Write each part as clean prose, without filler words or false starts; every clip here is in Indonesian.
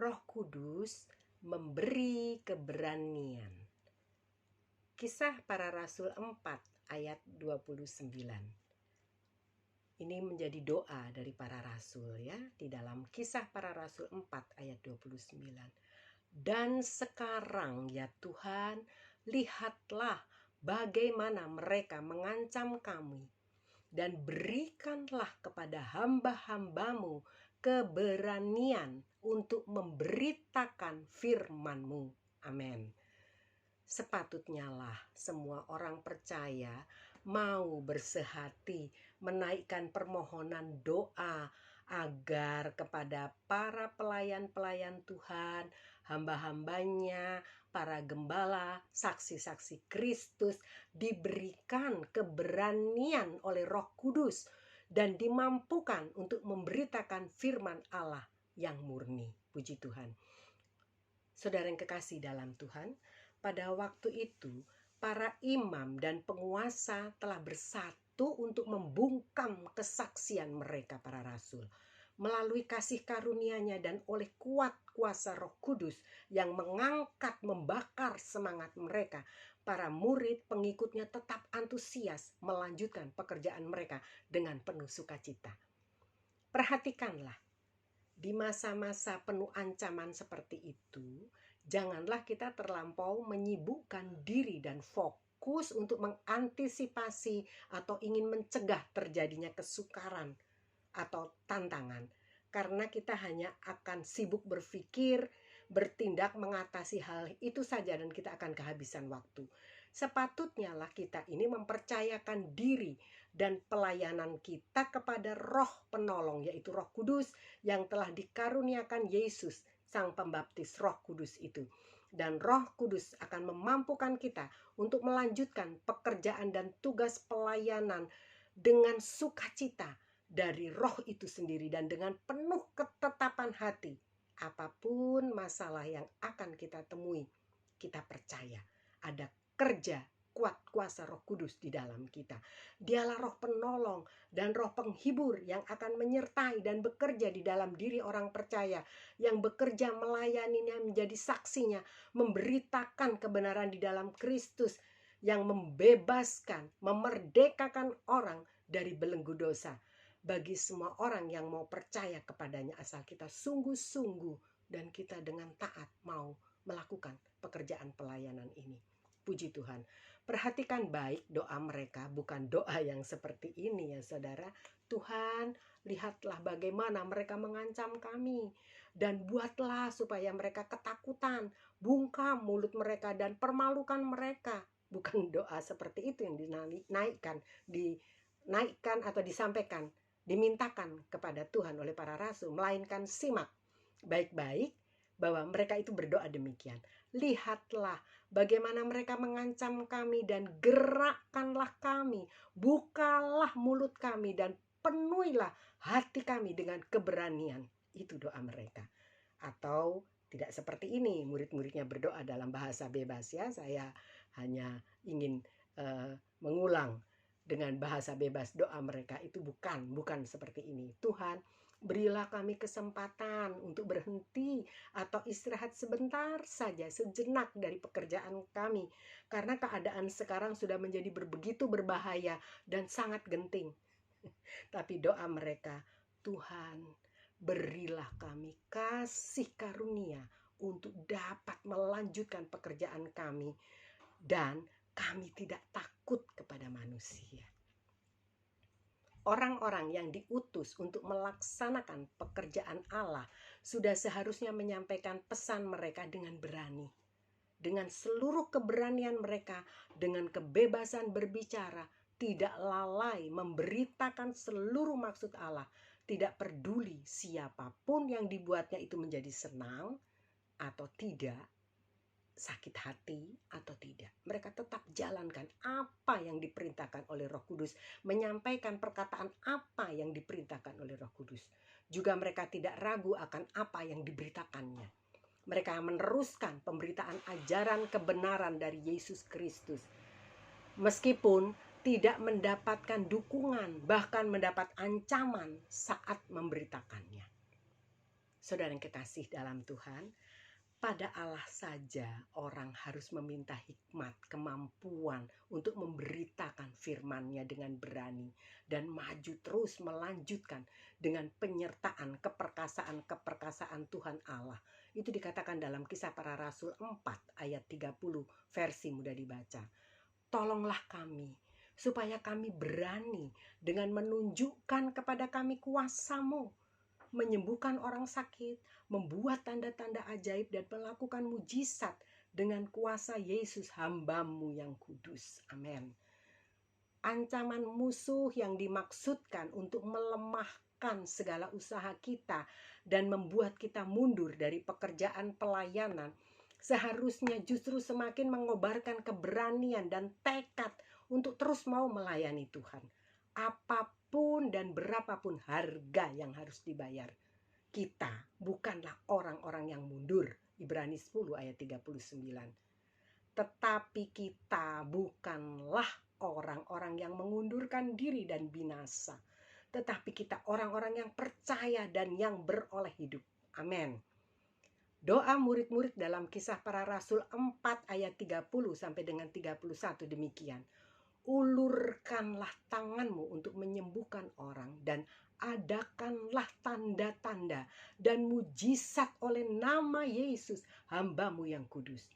Roh Kudus memberi keberanian. Kisah Para Rasul 4 ayat 29. Ini menjadi doa dari para rasul ya, di dalam Kisah Para Rasul 4 ayat 29. Dan sekarang ya Tuhan, lihatlah bagaimana mereka mengancam kami, dan berikanlah kepada hamba-hambamu keberanian untuk memberitakan firman-Mu. Amin. Sepatutnya lah semua orang percaya mau bersehati menaikkan permohonan doa agar kepada para pelayan-pelayan Tuhan, hamba-hambanya, para gembala, saksi-saksi Kristus diberikan keberanian oleh Roh Kudus dan dimampukan untuk memberitakan firman Allah yang murni. Puji Tuhan. Saudara yang kekasih dalam Tuhan, pada waktu itu para imam dan penguasa telah bersatu untuk membungkam kesaksian mereka para rasul. Melalui kasih karunia-Nya dan oleh kuat kuasa Roh Kudus yang mengangkat, membakar semangat mereka, para murid pengikutnya tetap antusias melanjutkan pekerjaan mereka dengan penuh sukacita. Perhatikanlah, di masa-masa penuh ancaman seperti itu, janganlah kita terlampau menyibukkan diri dan fokus untuk mengantisipasi atau ingin mencegah terjadinya kesukaran atau tantangan. Karena kita hanya akan sibuk berpikir, bertindak mengatasi hal itu saja dan kita akan kehabisan waktu. Sepatutnya lah kita ini mempercayakan diri dan pelayanan kita kepada Roh Penolong, yaitu Roh Kudus yang telah dikaruniakan Yesus, Sang Pembaptis Roh Kudus itu. Dan Roh Kudus akan memampukan kita untuk melanjutkan pekerjaan dan tugas pelayanan dengan sukacita dari Roh itu sendiri dan dengan penuh ketetapan hati. Apapun masalah yang akan kita temui, kita percaya ada kerja kuat kuasa Roh Kudus di dalam kita. Dialah Roh Penolong dan Roh Penghibur yang akan menyertai dan bekerja di dalam diri orang percaya, yang bekerja melayaninya, menjadi saksinya, memberitakan kebenaran di dalam Kristus, yang membebaskan, memerdekakan orang dari belenggu dosa. Bagi semua orang yang mau percaya kepadanya, asal kita sungguh-sungguh dan kita dengan taat mau melakukan pekerjaan pelayanan ini. Puji Tuhan. Perhatikan baik doa mereka, bukan doa yang seperti ini ya saudara. Tuhan, lihatlah bagaimana mereka mengancam kami, dan buatlah supaya mereka ketakutan, bungkam mulut mereka dan permalukan mereka. Bukan doa seperti itu yang dinaikkan atau disampaikan, dimintakan kepada Tuhan oleh para rasul, melainkan simak baik-baik bahwa mereka itu berdoa demikian. Lihatlah bagaimana mereka mengancam kami dan gerakkanlah kami, bukalah mulut kami dan penuhilah hati kami dengan keberanian. Itu doa mereka. Atau tidak seperti ini, murid-muridnya berdoa dalam bahasa bebas ya. Saya hanya ingin mengulang dengan bahasa bebas doa mereka itu bukan seperti ini. Tuhan, berilah kami kesempatan untuk berhenti atau istirahat sebentar saja, sejenak dari pekerjaan kami. Karena keadaan sekarang sudah menjadi begitu berbahaya dan sangat genting. Tapi doa mereka, Tuhan, berilah kami kasih karunia untuk dapat melanjutkan pekerjaan kami. Dan kami tidak takut kepada manusia. Orang-orang yang diutus untuk melaksanakan pekerjaan Allah sudah seharusnya menyampaikan pesan mereka dengan berani. Dengan seluruh keberanian mereka, dengan kebebasan berbicara, tidak lalai memberitakan seluruh maksud Allah. Tidak peduli siapapun yang dibuatnya itu menjadi senang atau tidak, sakit hati atau tidak, mereka tetap jalankan apa yang diperintahkan oleh Roh Kudus, menyampaikan perkataan apa yang diperintahkan oleh Roh Kudus. Juga mereka tidak ragu akan apa yang diberitakannya. Mereka meneruskan pemberitaan ajaran kebenaran dari Yesus Kristus, meskipun tidak mendapatkan dukungan, bahkan mendapat ancaman saat memberitakannya. Saudara yang kekasih dalam Tuhan, pada Allah saja orang harus meminta hikmat, kemampuan untuk memberitakan firman-Nya dengan berani dan maju terus melanjutkan dengan penyertaan keperkasaan Tuhan Allah. Itu dikatakan dalam Kisah Para Rasul 4 ayat 30 versi mudah dibaca. Tolonglah kami supaya kami berani dengan menunjukkan kepada kami kuasa-Mu, menyembuhkan orang sakit, membuat tanda-tanda ajaib dan melakukan mujizat dengan kuasa Yesus hamba-Mu yang kudus. Amin. Ancaman musuh yang dimaksudkan untuk melemahkan segala usaha kita dan membuat kita mundur dari pekerjaan pelayanan seharusnya justru semakin mengobarkan keberanian dan tekad untuk terus mau melayani Tuhan. Apapun dan berapapun harga yang harus dibayar. Kita bukanlah orang-orang yang mundur. Ibrani 10 ayat 39. Tetapi kita bukanlah orang-orang yang mengundurkan diri dan binasa. Tetapi kita orang-orang yang percaya dan yang beroleh hidup. Amin. Doa murid-murid dalam Kisah Para Rasul 4 ayat 30 sampai dengan 31 demikian. Ulurkanlah tanganmu untuk menyembuhkan orang dan adakanlah tanda-tanda dan mujizat oleh nama Yesus hamba-Mu yang kudus.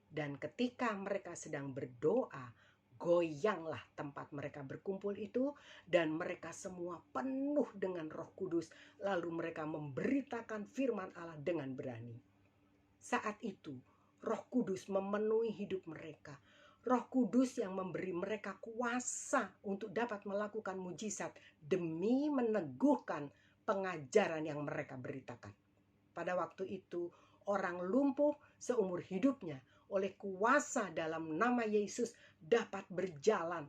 Dan ketika mereka sedang berdoa, goyanglah tempat mereka berkumpul itu dan mereka semua penuh dengan Roh Kudus, lalu mereka memberitakan firman Allah dengan berani. Saat itu Roh Kudus memenuhi hidup mereka. Roh Kudus yang memberi mereka kuasa untuk dapat melakukan mujizat demi meneguhkan pengajaran yang mereka beritakan. Pada waktu itu orang lumpuh seumur hidupnya oleh kuasa dalam nama Yesus dapat berjalan.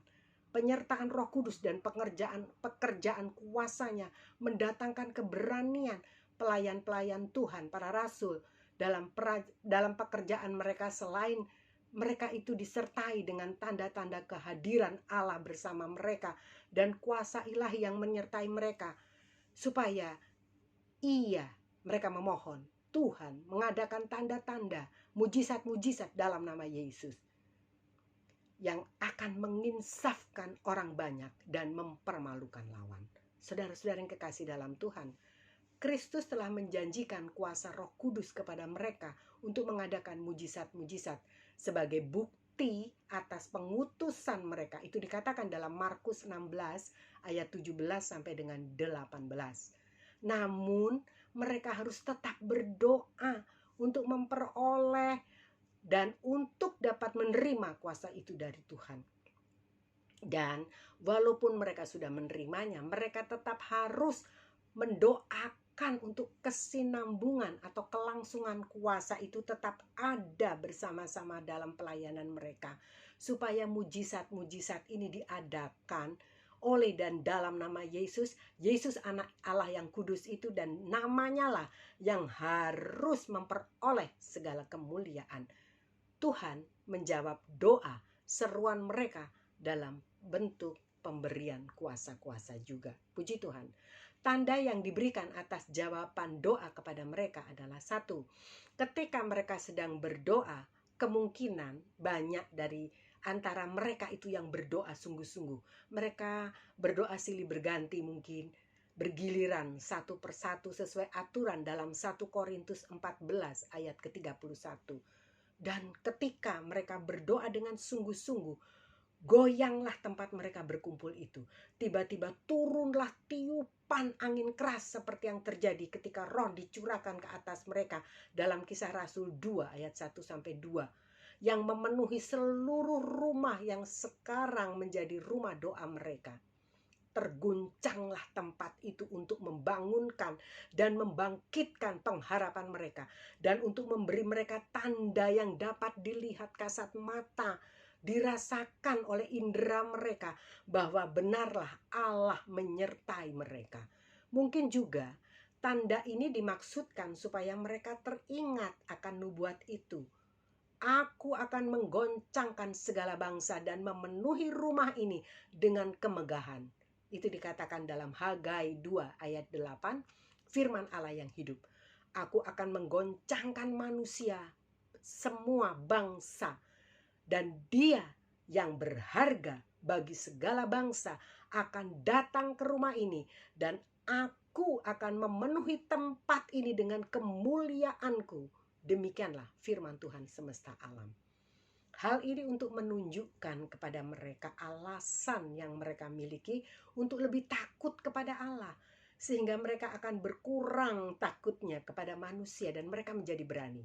Penyertaan Roh Kudus dan pekerjaan kuasanya mendatangkan keberanian pelayan-pelayan Tuhan, para rasul dalam pekerjaan mereka, selain mereka itu disertai dengan tanda-tanda kehadiran Allah bersama mereka dan kuasa ilahi yang menyertai mereka, supaya mereka memohon Tuhan mengadakan tanda-tanda, mujizat-mujizat dalam nama Yesus yang akan menginsafkan orang banyak dan mempermalukan lawan. Saudara-saudara yang kekasih dalam Tuhan, Kristus telah menjanjikan kuasa Roh Kudus kepada mereka untuk mengadakan mujizat-mujizat sebagai bukti atas pengutusan mereka. Itu dikatakan dalam Markus 16 ayat 17 sampai dengan 18. Namun mereka harus tetap berdoa untuk memperoleh dan untuk dapat menerima kuasa itu dari Tuhan. Dan walaupun mereka sudah menerimanya, mereka tetap harus mendoakan untuk kesinambungan atau kelangsungan kuasa itu tetap ada bersama-sama dalam pelayanan mereka, supaya mujizat-mujizat ini diadakan oleh dan dalam nama Yesus, Yesus anak Allah yang kudus itu, dan namanya lah yang harus memperoleh segala kemuliaan. Tuhan menjawab doa seruan mereka dalam bentuk pemberian kuasa-kuasa juga. Puji Tuhan. Tanda yang diberikan atas jawaban doa kepada mereka adalah: 1. Ketika mereka sedang berdoa, kemungkinan banyak dari antara mereka itu yang berdoa sungguh-sungguh. Mereka berdoa silih berganti, mungkin bergiliran satu persatu sesuai aturan dalam 1 Korintus 14 ayat ke-31. Dan ketika mereka berdoa dengan sungguh-sungguh, goyanglah tempat mereka berkumpul itu. Tiba-tiba turunlah tiupan angin keras seperti yang terjadi ketika roh dicurahkan ke atas mereka dalam Kisah Rasul 2 ayat 1-2, yang memenuhi seluruh rumah yang sekarang menjadi rumah doa mereka. Terguncanglah tempat itu untuk membangunkan dan membangkitkan pengharapan mereka, dan untuk memberi mereka tanda yang dapat dilihat kasat mata, dirasakan oleh indera mereka, bahwa benarlah Allah menyertai mereka. Mungkin juga tanda ini dimaksudkan supaya mereka teringat akan nubuat itu. Aku akan menggoncangkan segala bangsa dan memenuhi rumah ini dengan kemegahan. Itu dikatakan dalam Hagai 2 ayat 8, firman Allah yang hidup. Aku akan menggoncangkan manusia, semua bangsa, dan Dia yang berharga bagi segala bangsa akan datang ke rumah ini, dan aku akan memenuhi tempat ini dengan kemuliaanku. Demikianlah firman Tuhan semesta alam. Hal ini untuk menunjukkan kepada mereka alasan yang mereka miliki untuk lebih takut kepada Allah, sehingga mereka akan berkurang takutnya kepada manusia dan mereka menjadi berani.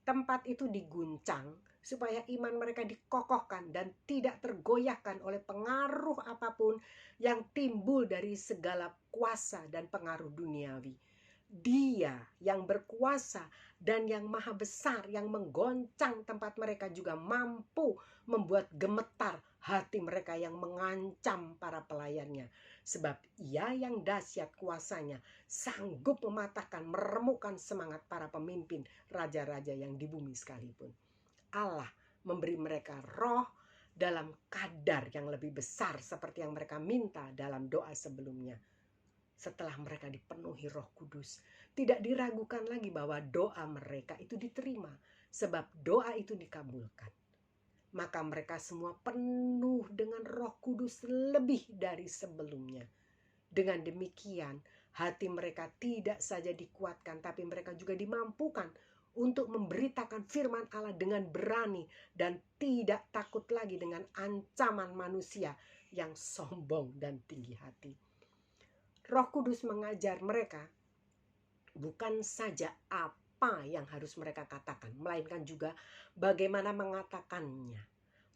Tempat itu diguncang supaya iman mereka dikokohkan dan tidak tergoyahkan oleh pengaruh apapun yang timbul dari segala kuasa dan pengaruh duniawi. Dia yang berkuasa dan yang maha besar, yang menggoncang tempat mereka, juga mampu membuat gemetar hati mereka yang mengancam para pelayannya. Sebab Ia yang dahsyat kuasanya sanggup mematahkan, meremukkan semangat para pemimpin raja-raja yang di bumi sekalipun. Allah memberi mereka roh dalam kadar yang lebih besar seperti yang mereka minta dalam doa sebelumnya. Setelah mereka dipenuhi Roh Kudus, tidak diragukan lagi bahwa doa mereka itu diterima, sebab doa itu dikabulkan. Maka mereka semua penuh dengan Roh Kudus lebih dari sebelumnya. Dengan demikian, hati mereka tidak saja dikuatkan, tapi mereka juga dimampukan untuk memberitakan firman Allah dengan berani dan tidak takut lagi dengan ancaman manusia yang sombong dan tinggi hati. Roh Kudus mengajar mereka bukan saja apa yang harus mereka katakan, melainkan juga bagaimana mengatakannya.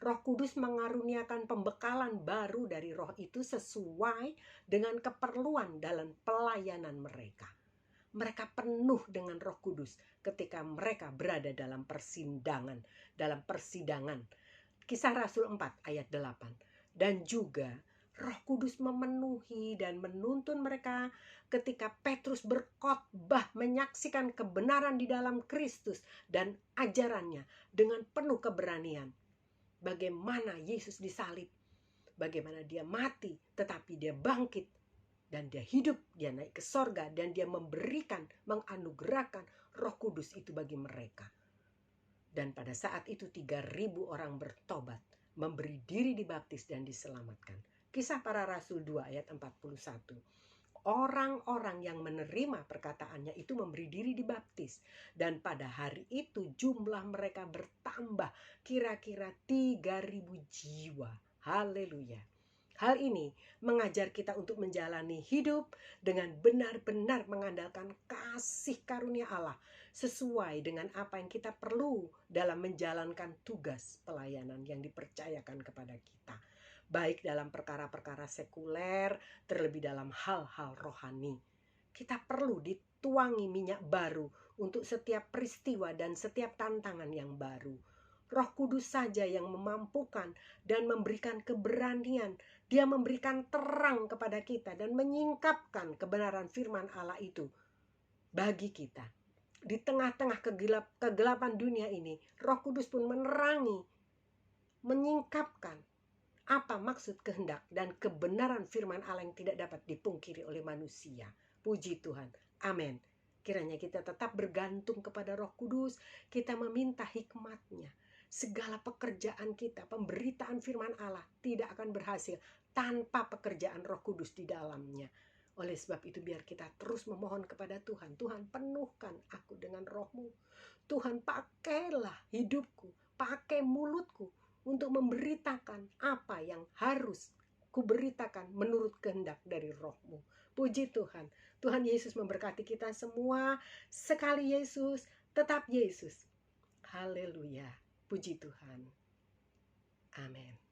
Roh Kudus mengaruniakan pembekalan baru dari roh itu sesuai dengan keperluan dalam pelayanan mereka. Mereka penuh dengan Roh Kudus ketika mereka berada dalam persidangan. Kisah Rasul 4 ayat 8. Dan juga Roh Kudus memenuhi dan menuntun mereka ketika Petrus berkhotbah menyaksikan kebenaran di dalam Kristus dan ajarannya dengan penuh keberanian. Bagaimana Yesus disalib, bagaimana Dia mati, tetapi Dia bangkit, dan Dia hidup, Dia naik ke sorga, dan Dia memberikan, menganugerahkan Roh Kudus itu bagi mereka. Dan pada saat itu 3.000 orang bertobat, memberi diri dibaptis dan diselamatkan. Kisah Para Rasul 2 ayat 41. Orang-orang yang menerima perkataannya itu memberi diri dibaptis. Dan pada hari itu jumlah mereka bertambah kira-kira 3.000 jiwa. Haleluya. Hal ini mengajar kita untuk menjalani hidup dengan benar-benar mengandalkan kasih karunia Allah sesuai dengan apa yang kita perlu dalam menjalankan tugas pelayanan yang dipercayakan kepada kita. Baik dalam perkara-perkara sekuler, terlebih dalam hal-hal rohani. Kita perlu dituangi minyak baru untuk setiap peristiwa dan setiap tantangan yang baru. Roh Kudus saja yang memampukan dan memberikan keberanian. Dia memberikan terang kepada kita dan menyingkapkan kebenaran firman Allah itu bagi kita. Di tengah-tengah kegelapan dunia ini, Roh Kudus pun menerangi, menyingkapkan apa maksud kehendak dan kebenaran firman Allah yang tidak dapat dipungkiri oleh manusia. Puji Tuhan. Amin. Kiranya kita tetap bergantung kepada Roh Kudus. Kita meminta hikmat-Nya. Segala pekerjaan kita, pemberitaan firman Allah tidak akan berhasil tanpa pekerjaan Roh Kudus di dalamnya. Oleh sebab itu biar kita terus memohon kepada Tuhan. Tuhan, penuhkan aku dengan Roh-Mu. Tuhan, pakailah hidupku, pakai mulutku untuk memberitakan apa yang harus kuberitakan menurut kehendak dari Roh-Mu. Puji Tuhan. Tuhan Yesus memberkati kita semua. Sekali Yesus, tetap Yesus. Haleluya. Puji Tuhan. Amin.